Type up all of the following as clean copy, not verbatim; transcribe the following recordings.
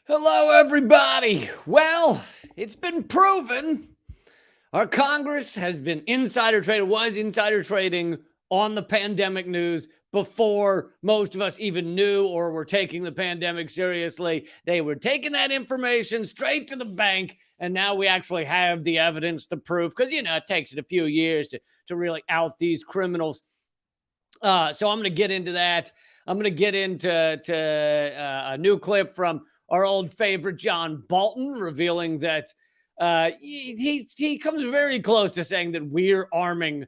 Hello, everybody. Well, it's been proven our Congress has been insider traded, was insider trading on the pandemic news before most of us even knew or were taking the pandemic seriously. They were taking that information straight to the bank, and now we actually have the evidence, the proof, because, it takes it a few years to really out these criminals. So I'm going to get into that. I'm going to get into a new clip from our old favorite John Bolton, revealing that he comes very close to saying that we're arming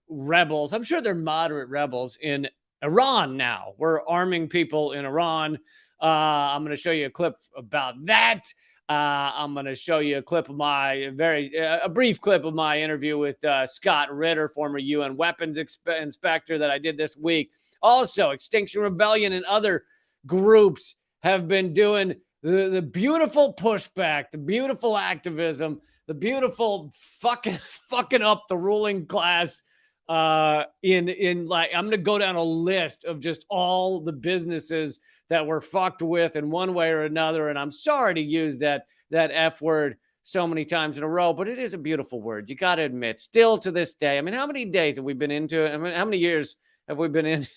rebels. I'm sure they're moderate rebels in Iran now. We're arming people in Iran. I'm going to show you a clip about that. I'm going to show you a clip of a brief clip of my interview with Scott Ritter, former UN weapons inspector, that I did this week. Also, Extinction Rebellion and other groups have been doing the beautiful pushback, the beautiful activism, the beautiful fucking up the ruling class. I'm going to go down a list of just all the businesses that were fucked with in one way or another. And I'm sorry to use that F word so many times in a row, but it is a beautiful word. You got to admit, still to this day. I mean, how many days have we been into it? I mean, how many years have we been into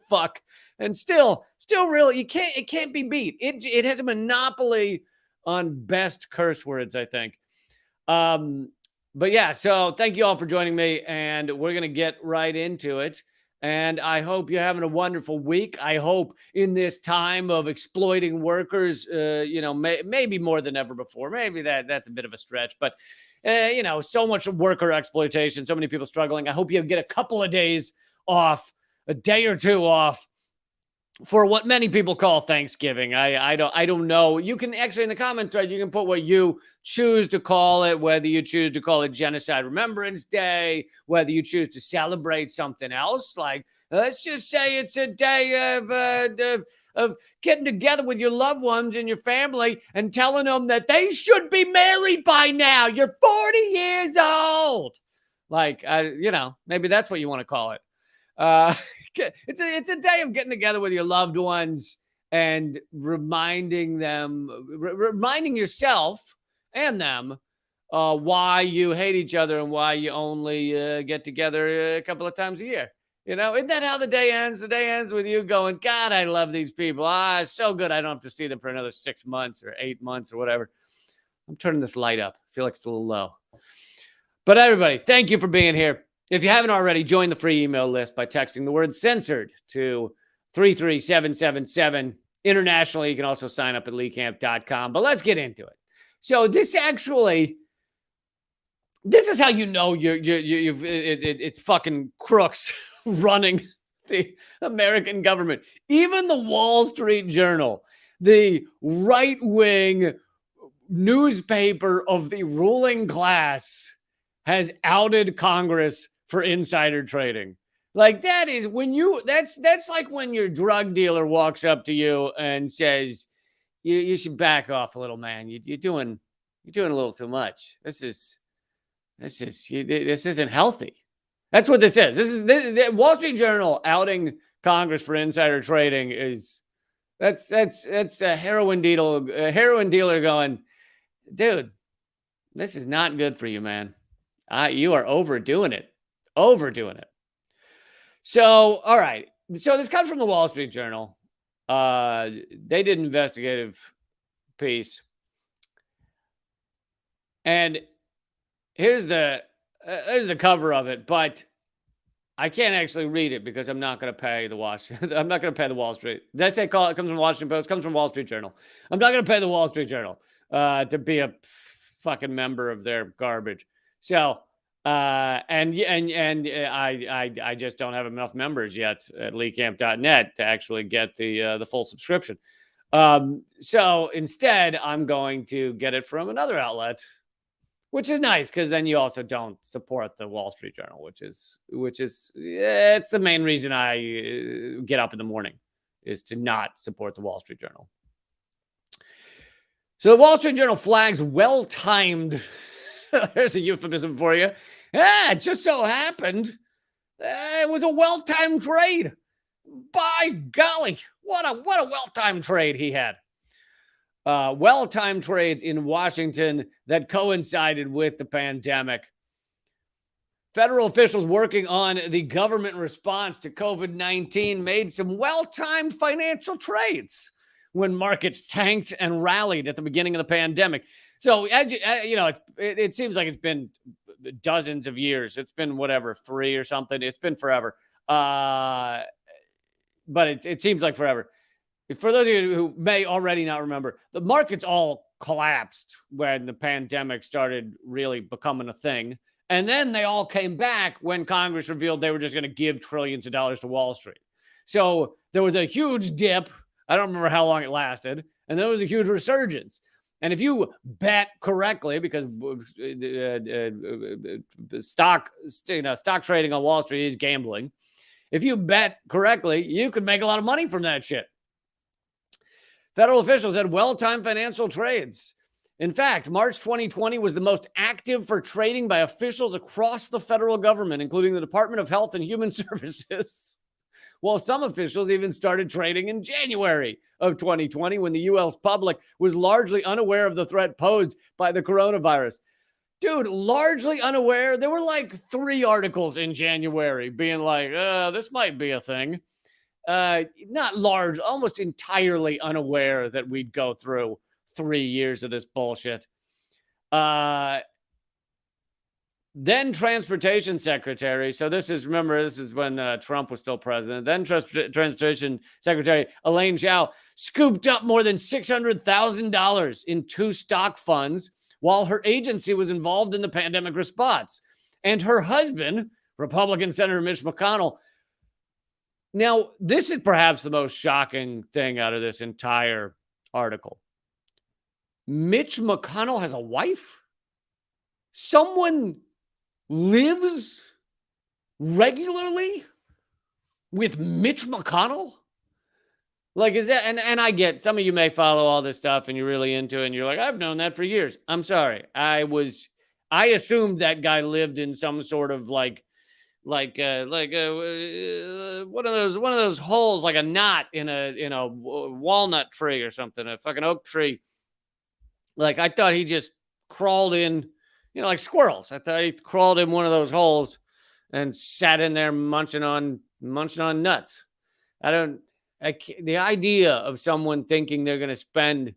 fuck? And still really, it can't be beat. It has a monopoly on best curse words, I think. But yeah, so thank you all for joining me, and we're going to get right into it. And I hope you're having a wonderful week. I hope in this time of exploiting workers, maybe more than ever before. Maybe that's a bit of a stretch, but so much worker exploitation, so many people struggling. I hope you get a couple of days off, a day or two off, for what many people call Thanksgiving. I don't know. You can actually, in the comment thread, you can put what you choose to call it, whether you choose to call it Genocide Remembrance Day, whether you choose to celebrate something else. Like, let's just say it's a day of getting together with your loved ones and your family and telling them that they should be married by now. You're 40 years old. Like, maybe that's what you want to call it. It's a day of getting together with your loved ones and reminding yourself and them why you hate each other and why you only get together a couple of times a year. Isn't that how the day ends? The day ends with you going, God, I love these people. It's so good. I don't have to see them for another 6 months or 8 months or whatever. I'm turning this light up. I feel like it's a little low. But everybody, thank you for being here. If you haven't already, join the free email list by texting the word censored to 33777. Internationally, you can also sign up at leecamp.com. But let's get into it. So this is how you know it's fucking crooks running the American government. Even the Wall Street Journal, the right-wing newspaper of the ruling class, has outed Congress for insider trading. Like, that's like when your drug dealer walks up to you and says, you should back off a little, man. You're doing a little too much. This isn't healthy. That's what this is. The Wall Street Journal outing Congress for insider trading that's a heroin dealer going, dude, this is not good for you, man. You are overdoing it. So, all right. So this comes from the Wall Street Journal. They did an investigative piece. And here's the cover of it, but I can't actually read it because I'm not going to pay the Wall Street. I'm not going to pay the Wall Street. Did I say it comes from Washington Post? It comes from Wall Street Journal. I'm not going to pay the Wall Street Journal to be a fucking member of their garbage. So, I just don't have enough members yet at leecamp.net to actually get the full subscription. So instead, I'm going to get it from another outlet, which is nice because then you also don't support the Wall Street Journal, which is it's the main reason I get up in the morning, is to not support the Wall Street Journal. So the Wall Street Journal flags well-timed. There's a euphemism for you. It just so happened it was a well-timed trade. By golly, what a well-timed trade he had. well-timed trades in Washington that coincided with the pandemic. Federal officials working on the government response to COVID-19 made some well-timed financial trades when markets tanked and rallied at the beginning of the pandemic. So, it seems like it's been dozens of years. It's been whatever, 3 or something. It's been forever. But it seems like forever. For those of you who may already not remember, the markets all collapsed when the pandemic started really becoming a thing. And then they all came back when Congress revealed they were just going to give trillions of dollars to Wall Street. So there was a huge dip. I don't remember how long it lasted. And there was a huge resurgence. And if you bet correctly, because stock trading on Wall Street is gambling, if you bet correctly, you could make a lot of money from that shit. Federal officials had well-timed financial trades. In fact, March 2020 was the most active for trading by officials across the federal government, including the Department of Health and Human Services. While some officials even started trading in January of 2020 when the U.S. public was largely unaware of the threat posed by the coronavirus. Dude, largely unaware. There were like 3 articles in January being like, this might be a thing. Not large, almost entirely unaware that we'd go through 3 years of this bullshit. Then Transportation Secretary. So this is when Trump was still president. Then Transportation Secretary Elaine Chao scooped up more than $600,000 in 2 stock funds while her agency was involved in the pandemic response. And her husband, Republican Senator Mitch McConnell. Now, this is perhaps the most shocking thing out of this entire article. Mitch McConnell has a wife? Someone lives regularly with Mitch McConnell? Like, is that, and I get, some of you may follow all this stuff and you're really into it and you're like, I've known that for years. I'm sorry. I assumed that guy lived in some sort of one of those holes, like a knot in a walnut tree or something, a fucking oak tree. Like, I thought he just crawled in, like squirrels. I thought he crawled in one of those holes and sat in there munching on nuts. The idea of someone thinking they're going to spend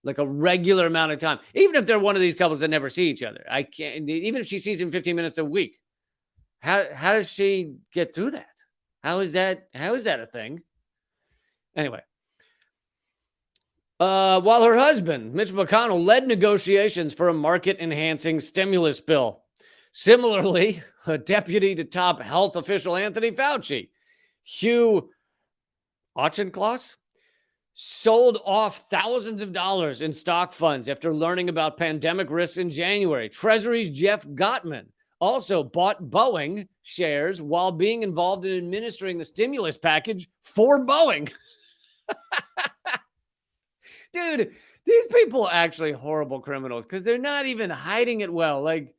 like a regular amount of time, even if they're one of these couples that never see each other. I can't, even if she sees him 15 minutes a week. How does she get through that? How is that a thing? Anyway. While her husband, Mitch McConnell, led negotiations for a market-enhancing stimulus bill. Similarly, a deputy to top health official Anthony Fauci, Hugh Auchincloss, sold off thousands of dollars in stock funds after learning about pandemic risks in January. Treasury's Jeff Gottman also bought Boeing shares while being involved in administering the stimulus package for Boeing. Dude, these people are actually horrible criminals because they're not even hiding it well. Like,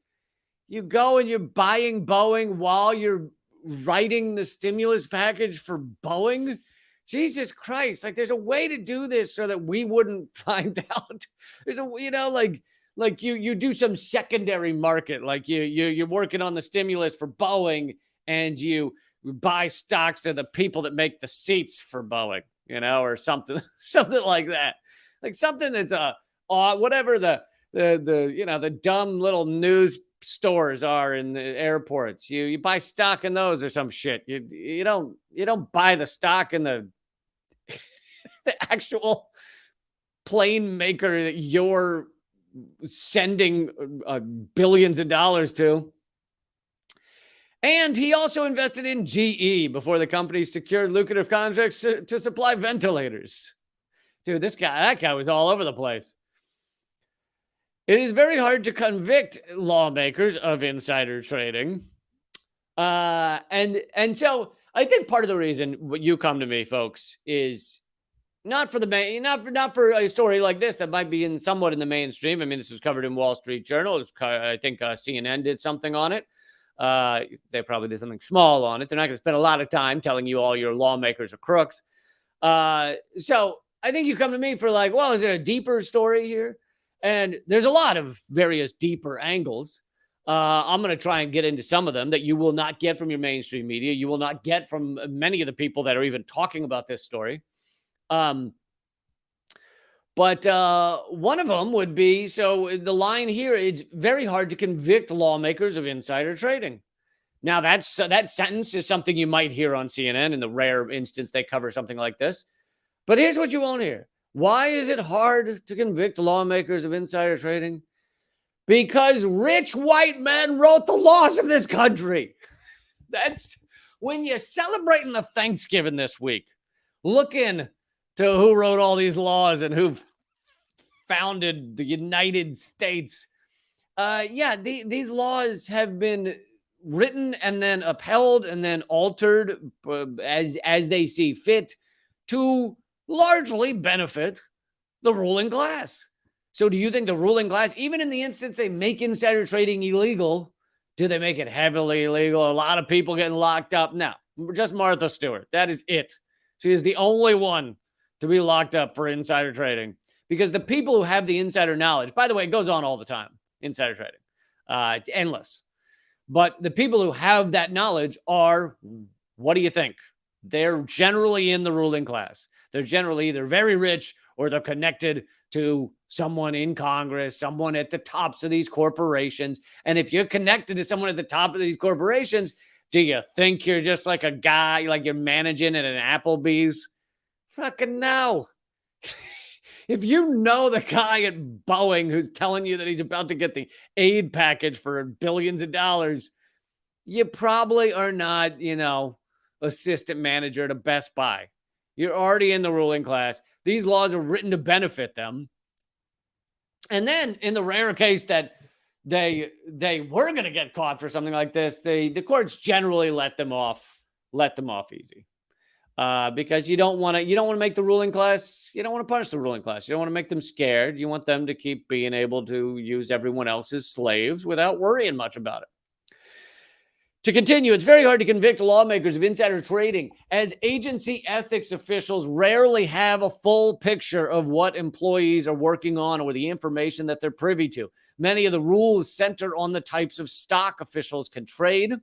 you go and you're buying Boeing while you're writing the stimulus package for Boeing. Jesus Christ. Like, there's a way to do this so that we wouldn't find out. There's like you do some secondary market. Like you're working on the stimulus for Boeing and you buy stocks of the people that make the seats for Boeing, or something like that. Like something that's whatever the dumb little news stores are in the airports. You buy stock in those or some shit. You don't buy the stock in the the actual plane maker that you're sending billions of dollars to. And he also invested in GE before the company secured lucrative contracts to supply ventilators. Dude, that guy was all over the place. It is very hard to convict lawmakers of insider trading. And so I think part of the reason what you come to me, folks, is not for a story like this that might be somewhat in the mainstream. I mean, this was covered in Wall Street Journal. I think CNN did something on it. They probably did something small on it. They're not going to spend a lot of time telling you all your lawmakers are crooks. So I think you come to me for like, well, is there a deeper story here? And there's a lot of various deeper angles. I'm going to try and get into some of them that you will not get from your mainstream media. You will not get from many of the people that are even talking about this story. But one of them would be, so the line here, it's very hard to convict lawmakers of insider trading. Now, that sentence is something you might hear on CNN in the rare instance they cover something like this. But here's what you won't hear. Why is it hard to convict lawmakers of insider trading? Because rich white men wrote the laws of this country. That's when you're celebrating the Thanksgiving this week. Look in to who wrote all these laws and who founded the United States. These laws have been written and then upheld and then altered as they see fit to largely benefit the ruling class. So do you think the ruling class, even in the instance they make insider trading illegal, do they make it heavily illegal? A lot of people getting locked up? No, just Martha Stewart. That is it. She is the only one to be locked up for insider trading, because the people who have the insider knowledge, by the way, it goes on all the time, insider trading. It's endless. But the people who have that knowledge are, what do you think? They're generally in the ruling class. They're generally either very rich or they're connected to someone in Congress, someone at the tops of these corporations. And if you're connected to someone at the top of these corporations, do you think you're just like a guy, like you're managing at an Applebee's? Fucking no. If you know the guy at Boeing who's telling you that he's about to get the aid package for billions of dollars, you probably are not, assistant manager at a Best Buy. You're already in the ruling class. These laws are written to benefit them. And then in the rare case that they were going to get caught for something like this, the courts generally let them off easy. Because you don't want to make the ruling class, you don't want to punish the ruling class. You don't want to make them scared. You want them to keep being able to use everyone else as slaves without worrying much about it. To continue, it's very hard to convict lawmakers of insider trading, as agency ethics officials rarely have a full picture of what employees are working on or the information that they're privy to. Many of the rules center on the types of stock officials can trade,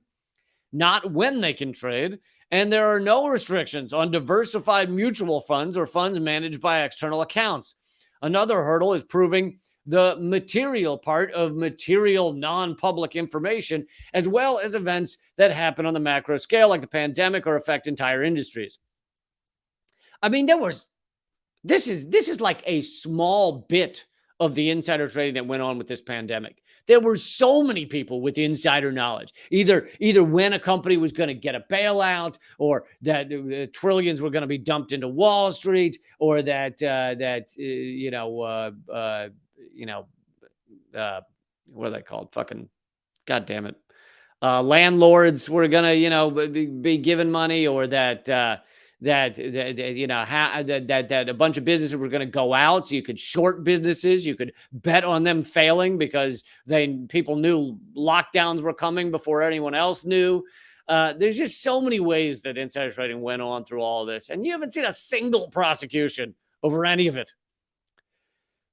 not when they can trade. And there are no restrictions on diversified mutual funds or funds managed by external accounts. Another hurdle is proving the material part of material non-public information, as well as events that happen on the macro scale, like the pandemic, or affect entire industries. I mean, this is like a small bit of the insider trading that went on with this pandemic. There were so many people with insider knowledge, either when a company was going to get a bailout, or that trillions were going to be dumped into Wall Street, or that what are they called? Fucking, God damn it. Landlords were going to, be given money, or that a bunch of businesses were going to go out, so you could short businesses. You could bet on them failing because people knew lockdowns were coming before anyone else knew. There's just so many ways that insider trading went on through all of this, and you haven't seen a single prosecution over any of it.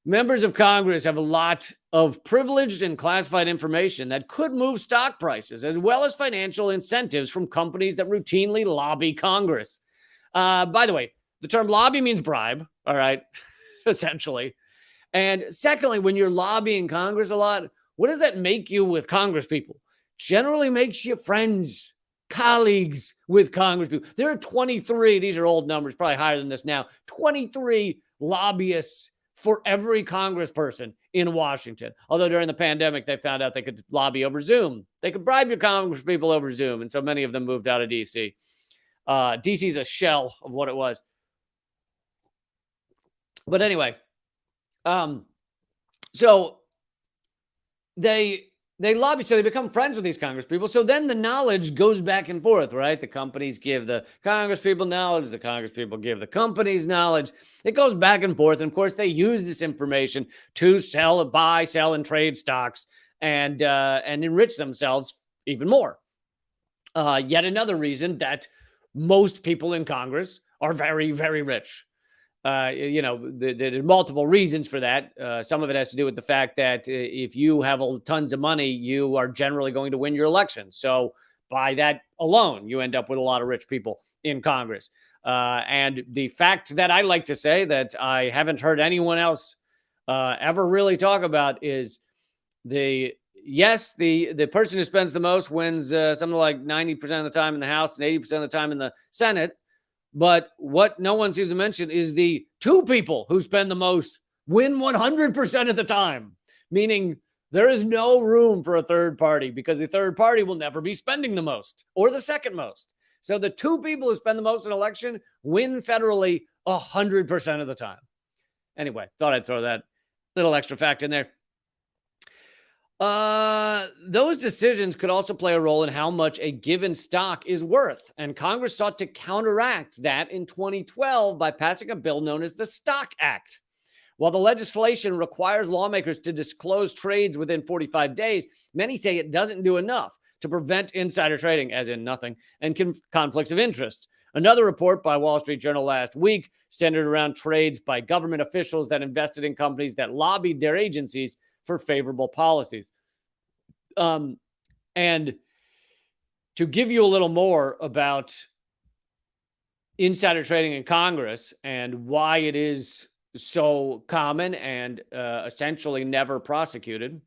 Members of Congress have a lot of privileged and classified information that could move stock prices, as well as financial incentives from companies that routinely lobby Congress. By the way, the term lobby means bribe, all right, essentially. And secondly, when you're lobbying Congress a lot, what does that make you with Congress people? Generally makes you friends, colleagues with Congress people. There are 23, these are old numbers, probably higher than this now, 23 lobbyists for every congressperson in Washington. Although during the pandemic, they found out they could lobby over Zoom. They could bribe your Congress people over Zoom. And so many of them moved out of D.C. DC is a shell of what it was. But anyway, so they lobby, so they become friends with these Congress people. So then the knowledge goes back and forth, right? The companies give the Congress people knowledge. The Congress people give the companies knowledge. It goes back and forth. And of course, they use this information to buy, sell, and trade stocks and enrich themselves even more. Yet another reason that most people in Congress are very, very rich. There are multiple reasons for that. Some of it has to do with the fact that if you have tons of money, you are generally going to win your election. So by that alone, you end up with a lot of rich people in Congress. And the fact that I like to say that I haven't heard anyone else ever really talk about is the person who spends the most wins something like 90% of the time in the House and 80% of the time in the Senate. But what no one seems to mention is the two people who spend the most win 100% of the time, meaning there is no room for a third party because the third party will never be spending the most or the second most. So the two people who spend the most in an election win federally 100% of the time. Anyway, thought I'd throw that little extra fact in there. Those decisions could also play a role in how much a given stock is worth. And Congress sought to counteract that in 2012 by passing a bill known as the Stock Act. While the legislation requires lawmakers to disclose trades within 45 days, many say it doesn't do enough to prevent insider trading, as in nothing, and conflicts of interest. Another report by Wall Street Journal last week centered around trades by government officials that invested in companies that lobbied their agencies for favorable policies. And to give you a little more about insider trading in Congress and why it is so common and essentially never prosecuted,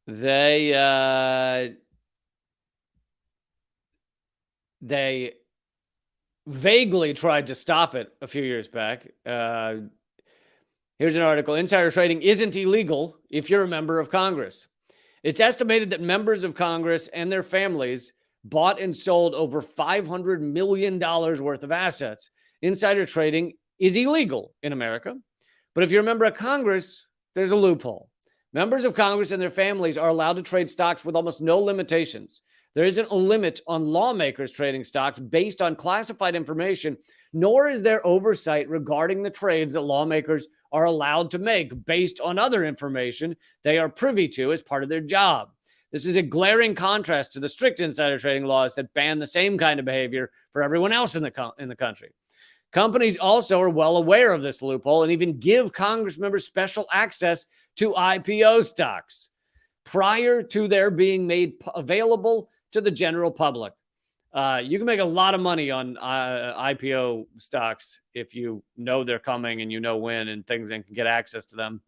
they vaguely tried to stop it a few years back. Here's an article. Insider trading isn't illegal if you're a member of Congress. It's estimated that members of Congress and their families bought and sold over $500 million worth of assets. Insider trading is illegal in America. But if you're a member of Congress, there's a loophole. Members of Congress and their families are allowed to trade stocks with almost no limitations. There isn't a limit on lawmakers trading stocks based on classified information, nor is there oversight regarding the trades that lawmakers are allowed to make based on other information they are privy to as part of their job. This is a glaring contrast to the strict insider trading laws that ban the same kind of behavior for everyone else in the country. Companies also are well aware of this loophole and even give Congress members special access to IPO stocks prior to their being made available to the general public. You can make a lot of money on IPO stocks if you know they're coming and you know when and things and can get access to them.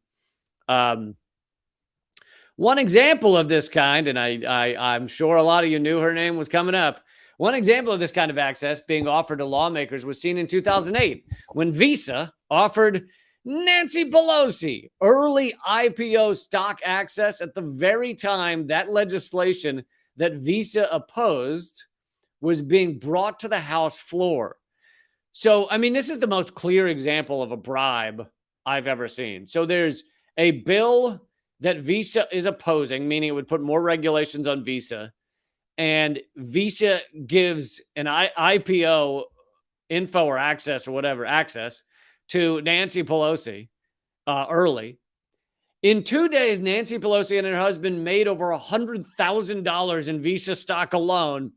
One example of this kind, and I'm sure a lot of you knew her name was coming up. One example of this kind of access being offered to lawmakers was seen in 2008 when Visa offered Nancy Pelosi early IPO stock access at the very time that legislation that Visa opposed was being brought to the House floor. So, I mean, this is the most clear example of a bribe I've ever seen. So there's a bill that Visa is opposing, meaning it would put more regulations on Visa. And Visa gives an IPO info or access or whatever, access to Nancy Pelosi early. In 2 days, Nancy Pelosi and her husband made over $100,000 in Visa stock alone.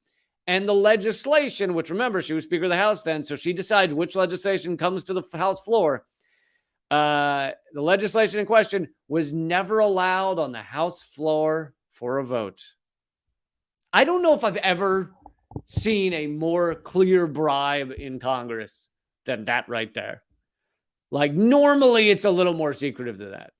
And the legislation, which remember, she was Speaker of the House then, so she decides which legislation comes to the House floor. The legislation in question was never allowed on the House floor for a vote. I don't know if I've ever seen a more clear bribe in Congress than that right there. Like, normally it's a little more secretive than that.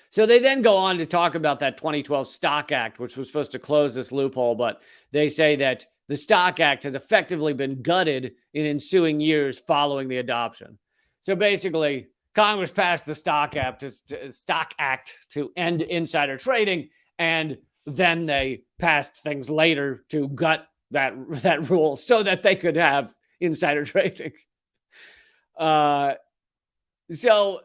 So they then go on to talk about that 2012 Stock Act, which was supposed to close this loophole, but they say that the Stock Act has effectively been gutted in ensuing years following the adoption. So basically, Congress passed the Stock Act to end insider trading, and then they passed things later to gut that rule so that they could have insider trading. So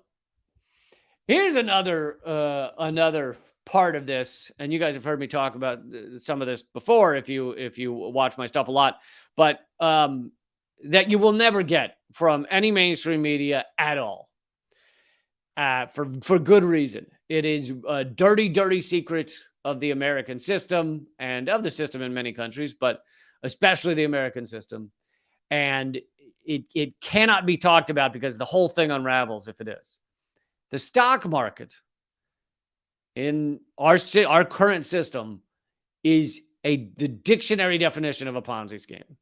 here's another part of this, and you guys have heard me talk about some of this before if you watch my stuff a lot, but that you will never get from any mainstream media at all, for good reason. It is a dirty, dirty secret of the American system and of the system in many countries, but especially the American system. And it cannot be talked about because the whole thing unravels if it is. The stock market in our current system is the dictionary definition of a Ponzi scheme.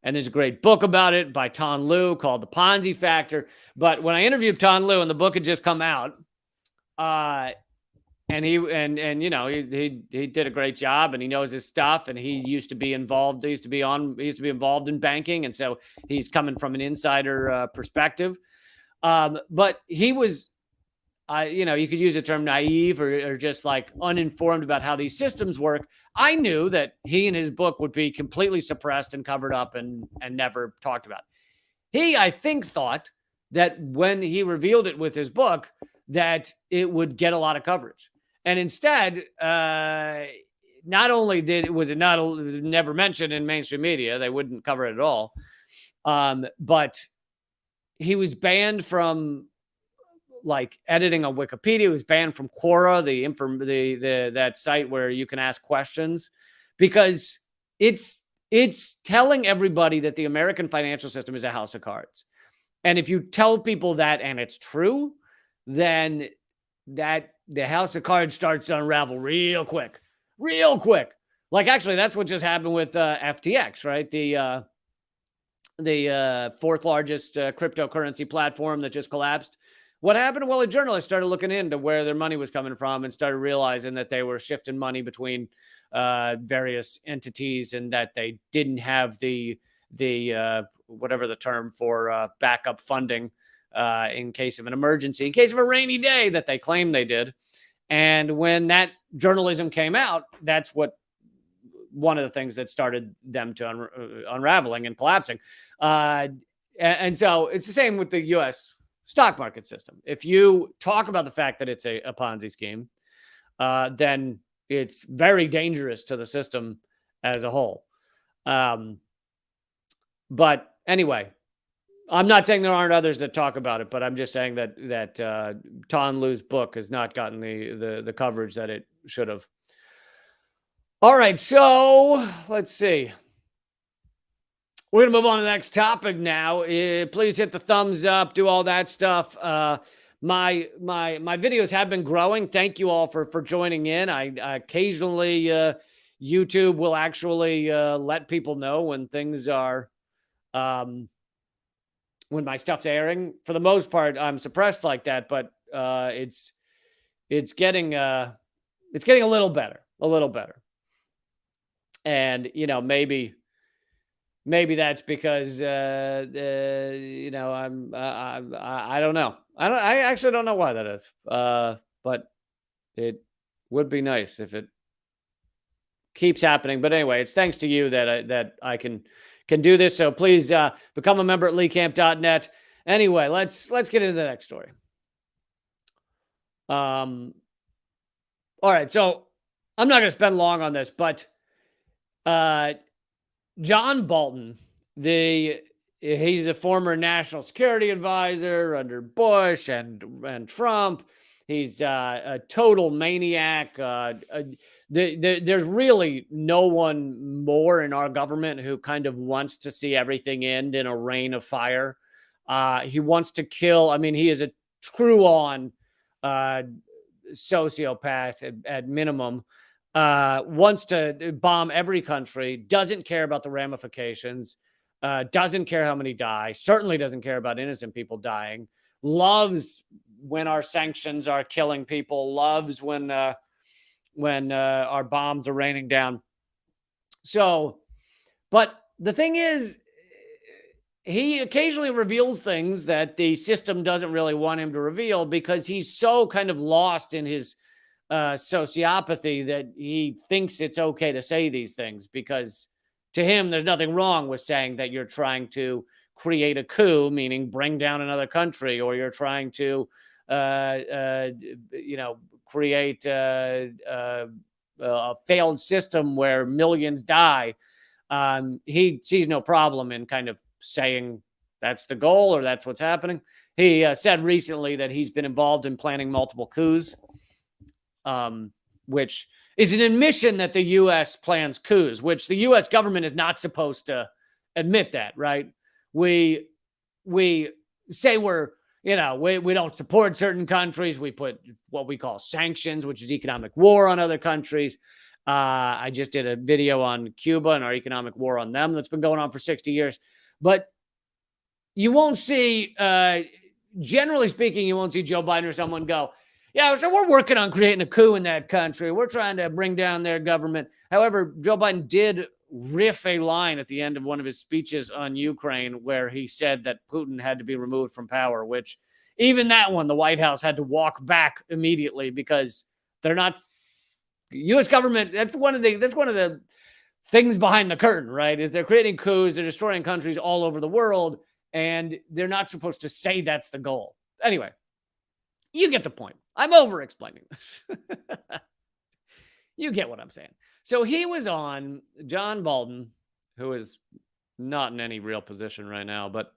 And there's a great book about it by Tan Lu called The Ponzi Factor. But when I interviewed Tan Lu and the book had just come out, and he did a great job and he knows his stuff and he used to be involved. He used to be involved in banking. And so he's coming from an insider perspective. But he was, you could use the term naive or just like uninformed about how these systems work. I knew that he and his book would be completely suppressed and covered up and never talked about. He, I think, thought that when he revealed it with his book, that it would get a lot of coverage. And instead, not only was it never mentioned in mainstream media, they wouldn't cover it at all, but he was banned from like editing on Wikipedia. He was banned from Quora, that site where you can ask questions, because it's telling everybody that the American financial system is a house of cards. And if you tell people that and it's true, then that the house of cards starts to unravel real quick. Like actually, that's what just happened with FTX, right? The fourth largest cryptocurrency platform that just collapsed. What happened? Well, a journalist started looking into where their money was coming from and started realizing that they were shifting money between various entities and that they didn't have the whatever the term for backup funding in case of an emergency, in case of a rainy day that they claimed they did. And when that journalism came out, that's one of the things that started them to unraveling and collapsing. And so it's the same with the U.S. stock market system. If you talk about the fact that it's a Ponzi scheme, then it's very dangerous to the system as a whole. But anyway, I'm not saying there aren't others that talk about it, but I'm just saying that Tan Lu's book has not gotten the coverage that it should have. All right, so let's see. We're going to move on to the next topic now. Please hit the thumbs up, do all that stuff. My videos have been growing. Thank you all for joining in. I occasionally, YouTube will actually let people know when things are, when my stuff's airing. For the most part, I'm suppressed like that, but it's getting a little better. And, maybe that's because, I don't know. I actually don't know why that is. But it would be nice if it keeps happening. But anyway, it's thanks to you that I can do this. So please become a member at leecamp.net. Anyway, let's get into the next story. All right. So I'm not going to spend long on this, but John Bolton, he's a former national security advisor under Bush and Trump. He's a total maniac. There's really no one more in our government who kind of wants to see everything end in a rain of fire. He wants to kill. I mean, he is a true-on sociopath at minimum. Wants to bomb every country, doesn't care about the ramifications, doesn't care how many die, certainly doesn't care about innocent people dying, loves when our sanctions are killing people, loves when our bombs are raining down. So, but the thing is, he occasionally reveals things that the system doesn't really want him to reveal because he's so kind of lost in his sociopathy that he thinks it's okay to say these things, because to him, there's nothing wrong with saying that you're trying to create a coup, meaning bring down another country, or you're trying to, create a failed system where millions die. He sees no problem in kind of saying that's the goal or that's what's happening. He said recently that he's been involved in planning multiple coups, which is an admission that the U.S. plans coups, which the U.S. government is not supposed to admit that, right? We say we don't support certain countries. We put what we call sanctions, which is economic war on other countries. I just did a video on Cuba and our economic war on them that's been going on for 60 years. But you won't see, generally speaking, you won't see Joe Biden or someone go, yeah, so we're working on creating a coup in that country. We're trying to bring down their government. However, Joe Biden did riff a line at the end of one of his speeches on Ukraine where he said that Putin had to be removed from power, which even that one, the White House had to walk back immediately because they're not U.S. government. That's one of the things behind the curtain, right? Is they're creating coups, they're destroying countries all over the world, and they're not supposed to say that's the goal. Anyway, you get the point. I'm over explaining this. You get what I'm saying. So he was on John Bolton, who is not in any real position right now, but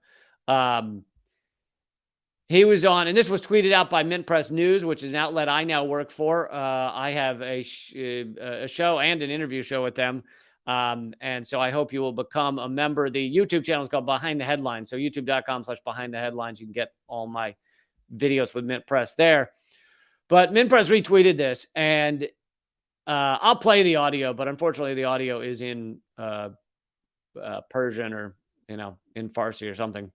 he was on, and this was tweeted out by Mint Press News, which is an outlet I now work for. I have a show and an interview show with them. And so I hope you will become a member. The YouTube channel is called Behind the Headlines. So youtube.com/Behind the Headlines. You can get all my videos with Mint Press there. But Mint Press retweeted this, and I'll play the audio, but unfortunately the audio is in Persian or, in Farsi or something.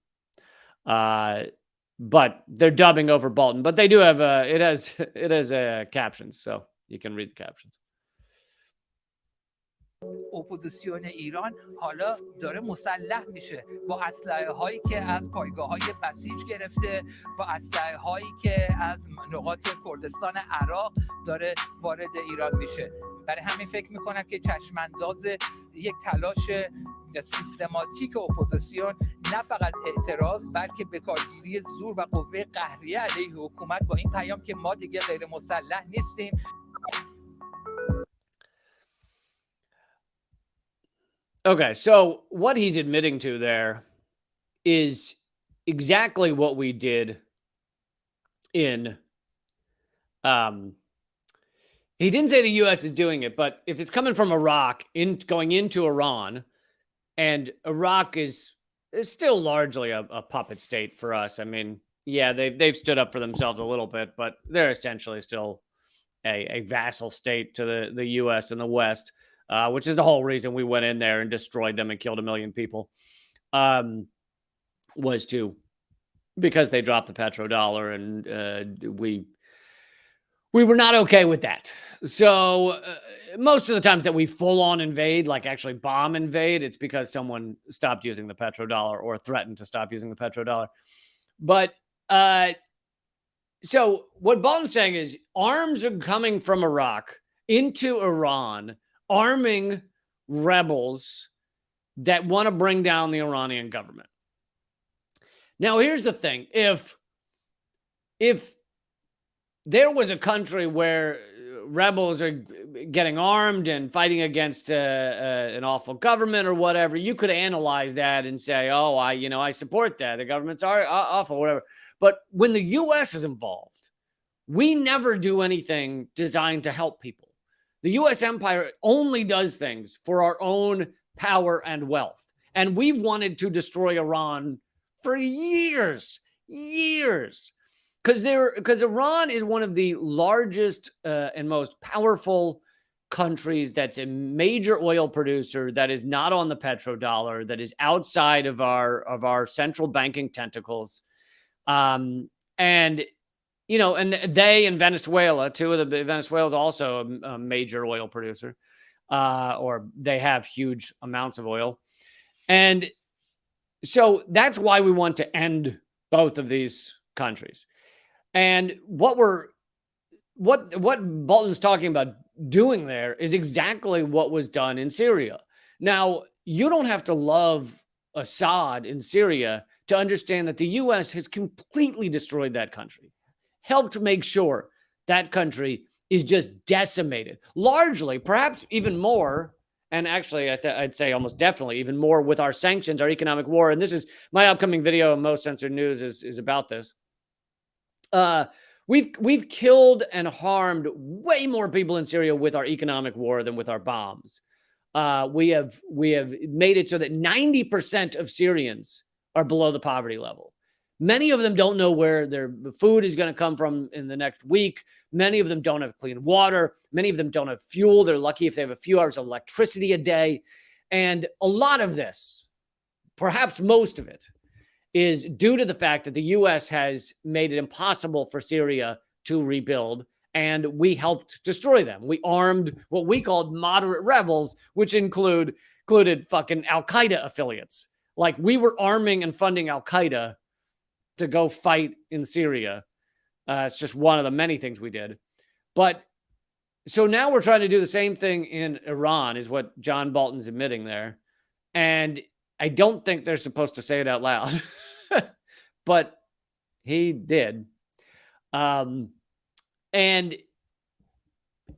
But they're dubbing over Bolton. But they do have it has captions, so you can read the captions. اپوزیسیون ایران حالا داره مسلح میشه با اسلحه هایی که از پایگاه های بسیج گرفته، با اسلحه هایی که از نقاط کردستان عراق داره وارد ایران میشه. برای همین فکر میکنم که چشمانداز یک تلاش سیستماتیک اپوزیسیون نه فقط اعتراض بلکه به کارگیری زور و قوه قهریه علیه حکومت با این پیام که ما دیگه غیر مسلح نیستیم. Okay, so what he's admitting to there is exactly what we did in he didn't say the U.S. is doing it, but if it's coming from Iraq going into Iran, and Iraq is still largely a puppet state for us. I mean, yeah, they've stood up for themselves a little bit, but they're essentially still a vassal state to the U.S. and the West. Which is the whole reason we went in there and destroyed them and killed 1 million people, because they dropped the petrodollar, and we were not okay with that. So most of the times that we full on invade, like actually bomb invade, it's because someone stopped using the petrodollar or threatened to stop using the petrodollar. But so what Bolton's saying is arms are coming from Iraq into Iran, arming rebels that want to bring down the Iranian government. Now, here's the thing. If there was a country where rebels are getting armed and fighting against an awful government or whatever, you could analyze that and say, oh, I support that. The government's awful, whatever. But when the U.S. is involved, we never do anything designed to help people. The U.S. empire only does things for our own power and wealth. And we've wanted to destroy Iran for years. Because Iran is one of the largest and most powerful countries that's a major oil producer that is not on the petrodollar, that is outside of our central banking tentacles. And they and Venezuela, Venezuela is also a major oil producer, or they have huge amounts of oil. And so that's why we want to end both of these countries. And what Bolton's talking about doing there is exactly what was done in Syria. Now, you don't have to love Assad in Syria to understand that the U.S. has completely destroyed that country. Helped make sure that country is just decimated, largely, perhaps even more, and actually I'd say almost definitely even more with our sanctions, our economic war. And this is my upcoming video on Most Censored News is about this. we've killed and harmed way more people in Syria with our economic war than with our bombs. We have made it so that 90% of Syrians are below the poverty level. Many of them don't know where their food is going to come from in the next week. Many of them don't have clean water. Many of them don't have fuel. They're lucky if they have a few hours of electricity a day. And a lot of this, perhaps most of it, is due to the fact that the U.S. has made it impossible for Syria to rebuild, and we helped destroy them. We armed what we called moderate rebels, which included fucking Al-Qaeda affiliates. Like, we were arming and funding Al-Qaeda to go fight in Syria. It's just one of the many things we did. But so now we're trying to do the same thing in Iran, is what John Bolton's admitting there. And I don't think they're supposed to say it out loud, but he did. And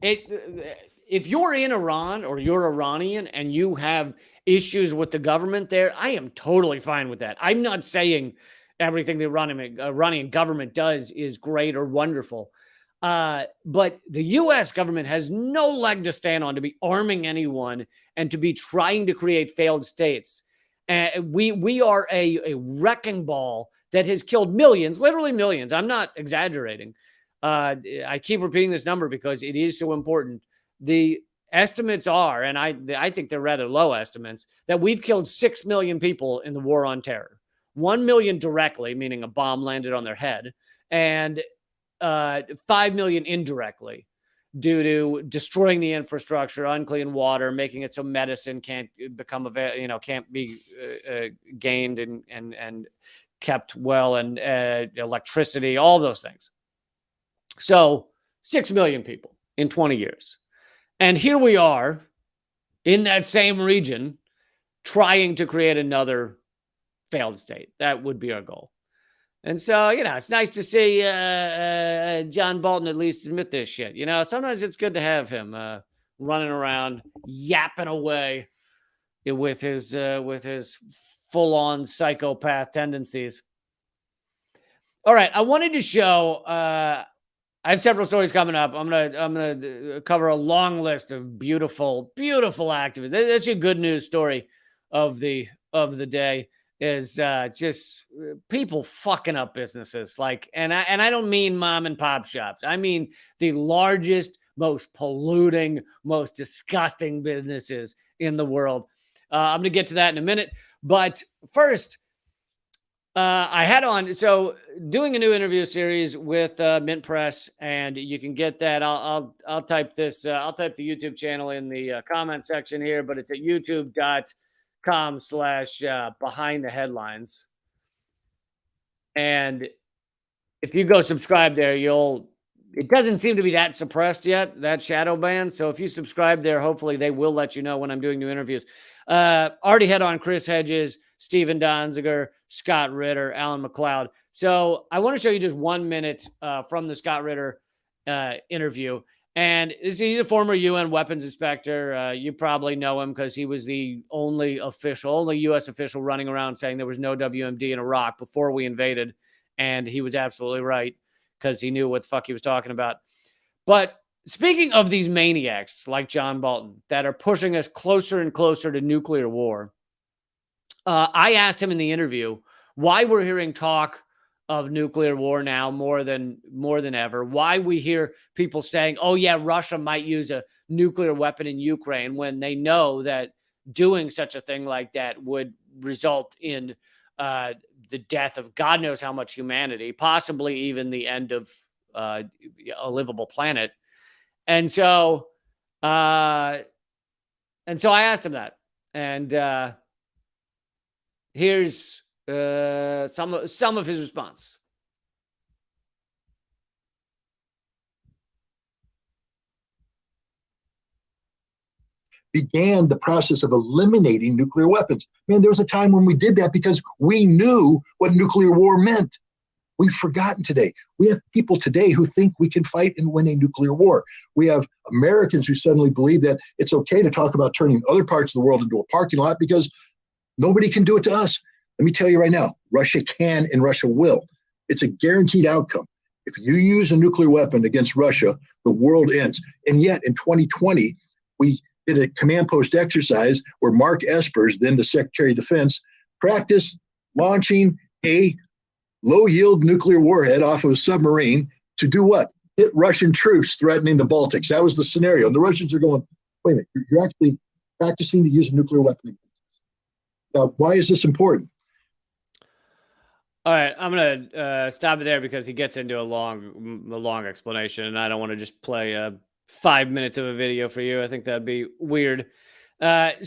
if you're in Iran or you're Iranian and you have issues with the government there, I am totally fine with that. I'm not saying everything the Iranian government does is great or wonderful. But the U.S. government has no leg to stand on to be arming anyone and to be trying to create failed states. We are a wrecking ball that has killed millions, literally millions. I'm not exaggerating. I keep repeating this number because it is so important. The estimates are, and I think they're rather low estimates, that we've killed 6 million people in the war on terror. 1 million directly, meaning a bomb landed on their head, and 5 million indirectly due to destroying the infrastructure, unclean water, making it so medicine can't become can't be gained and kept well, and electricity, all those things. So 6 million people in 20 years. And here we are in that same region trying to create another failed state. That would be our goal. And so, it's nice to see John Bolton at least admit this shit. Sometimes it's good to have him running around, yapping away with his full-on psychopath tendencies. All right, I wanted to show. I have several stories coming up. I'm gonna cover a long list of beautiful, beautiful activists. That's your good news story of the day. Is just people fucking up businesses, and I don't mean mom and pop shops. I mean the largest, most polluting, most disgusting businesses in the world. I'm gonna get to that in a minute, but first, I had on doing a new interview series with Mint Press, and you can get that. I'll type this. I'll type the YouTube channel in the comment section here, but it's at youtube.com/behind the headlines. And if you go subscribe there, it doesn't seem to be that suppressed yet, that shadow ban. So if you subscribe there, hopefully they will let you know when I'm doing new interviews. Already had on Chris Hedges, Stephen Donziger, Scott Ritter, Alan McLeod. So I want to show you just 1 minute from the Scott Ritter interview. And he's a former UN weapons inspector. You probably know him because he was the only U.S. official running around saying there was no WMD in Iraq before we invaded. And he was absolutely right because he knew what the fuck he was talking about. But speaking of these maniacs like John Bolton that are pushing us closer and closer to nuclear war, I asked him in the interview why we're hearing talk of nuclear war now more than ever. Why we hear people saying, "Oh yeah, Russia might use a nuclear weapon in Ukraine," when they know that doing such a thing like that would result in the death of God knows how much humanity, possibly even the end of a livable planet. And so I asked him that, and here's some of his response. Began the process of eliminating nuclear weapons. Man, there was a time when we did that because we knew what nuclear war meant. We've forgotten today. We have people today who think we can fight and win a nuclear war. We have Americans who suddenly believe that it's okay to talk about turning other parts of the world into a parking lot because nobody can do it to us. Let me tell you right now, Russia can and Russia will. It's a guaranteed outcome. If you use a nuclear weapon against Russia, the world ends. And yet in 2020, we did a command post exercise where Mark Espers, then the Secretary of Defense, practiced launching a low yield nuclear warhead off of a submarine to do what? Hit Russian troops threatening the Baltics. That was the scenario. And the Russians are going, wait a minute, you're actually practicing to use a nuclear weapon. Now, why is this important? All right, I'm gonna stop it there because he gets into a long explanation, and I don't want to just play 5 minutes of a video for you. I think that'd be weird. But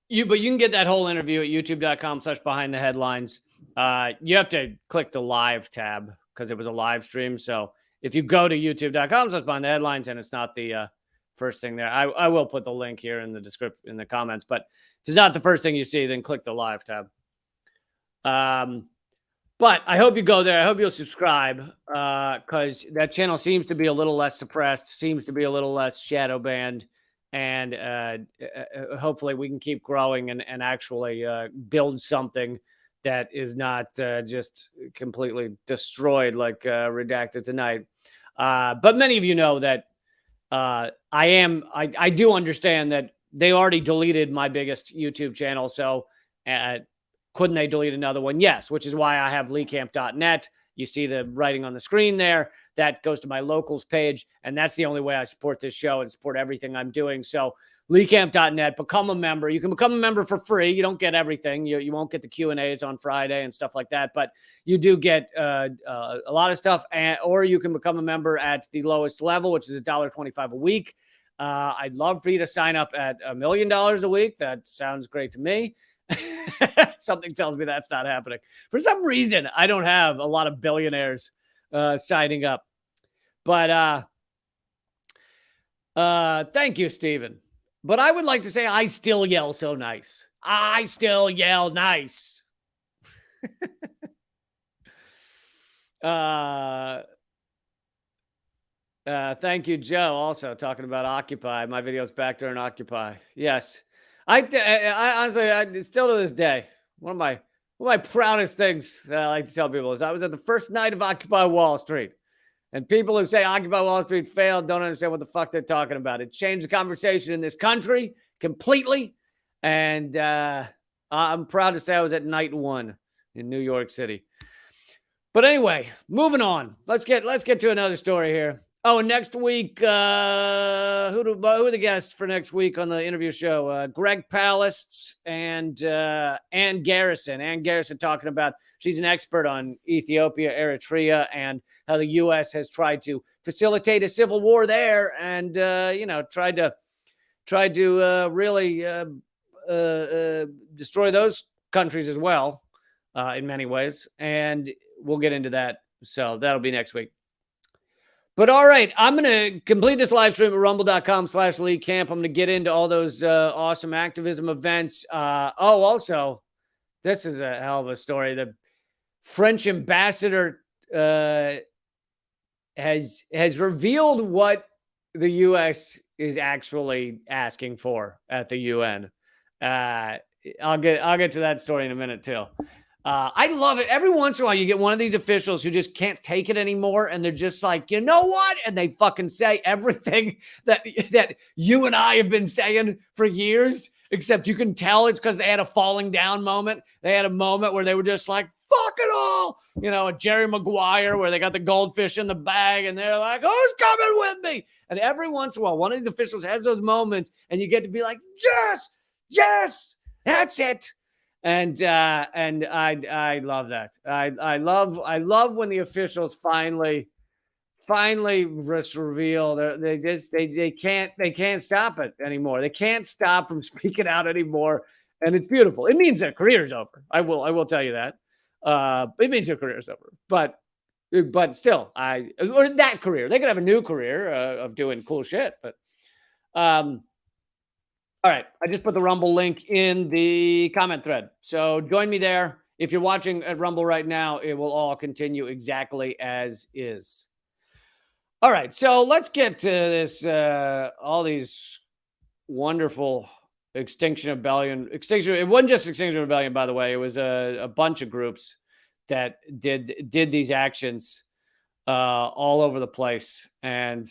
you can get that whole interview at youtube.com/behind the headlines. You have to click the live tab because it was a live stream. So if you go to youtube.com/behind the headlines and it's not the first thing there, I will put the link here in the description in the comments. But if it's not the first thing you see, then click the live tab. But I hope you go there. I hope you'll subscribe because that channel seems to be a little less suppressed, seems to be a little less shadow banned, and hopefully we can keep growing and actually build something that is not just completely destroyed like Redacted Tonight. But many of you know that I do understand that they already deleted my biggest YouTube channel, so couldn't they delete another one? Yes, which is why I have leecamp.net. You see the writing on the screen there. That goes to my locals page, and that's the only way I support this show and support everything I'm doing. So leecamp.net, become a member. You can become a member for free. You don't get everything. You won't get the Q&As on Friday and stuff like that, but you do get a lot of stuff, or you can become a member at the lowest level, which is $1.25 a week. I'd love for you to sign up at $1 million a week. That sounds great to me. Something tells me that's not happening. For some reason, I don't have a lot of billionaires signing up. But thank you, Steven. But I would like to say I still yell so nice. I still yell nice. Thank you, Joe, also talking about Occupy. My video's back during Occupy. Yes. I honestly, still to this day, one of my proudest things that I like to tell people is I was at the first night of Occupy Wall Street. And people who say Occupy Wall Street failed don't understand what the fuck they're talking about. It changed the conversation in this country completely. And I'm proud to say I was at night one in New York City. But anyway, moving on. Let's get to another story here. Oh, and next week, who are the guests for next week on the interview show? Greg Palast and Ann Garrison. Ann Garrison talking about, she's an expert on Ethiopia, Eritrea, and how the U.S. has tried to facilitate a civil war there, and tried to really destroy those countries as well in many ways. And we'll get into that. So that'll be next week. But all right, I'm going to complete this live stream at rumble.com/LeeCamp. I'm going to get into all those awesome activism events. Also, this is a hell of a story. The French ambassador has revealed what the U.S. is actually asking for at the UN. I'll get to that story in a minute too. I love it. Every once in a while, you get one of these officials who just can't take it anymore, and they're just like, you know what? And they fucking say everything that you and I have been saying for years, except you can tell it's because they had a falling down moment. They had a moment where they were just like, fuck it all. A Jerry Maguire where they got the goldfish in the bag, and they're like, who's coming with me? And every once in a while, one of these officials has those moments, and you get to be like, yes, that's it. And I love that. I love when the officials finally just reveal they can't stop it anymore. They can't stop from speaking out anymore, and it's beautiful. It means their career's over. I will tell you that. It means their career's over. But still, or that career, they could have a new career of doing cool shit. But all right, I just put the Rumble link in the comment thread. So join me there. If you're watching at Rumble right now, it will all continue exactly as is. All right, so let's get to this, all these wonderful Extinction Rebellion. It wasn't just Extinction Rebellion, by the way. It was a bunch of groups that did these actions all over the place. And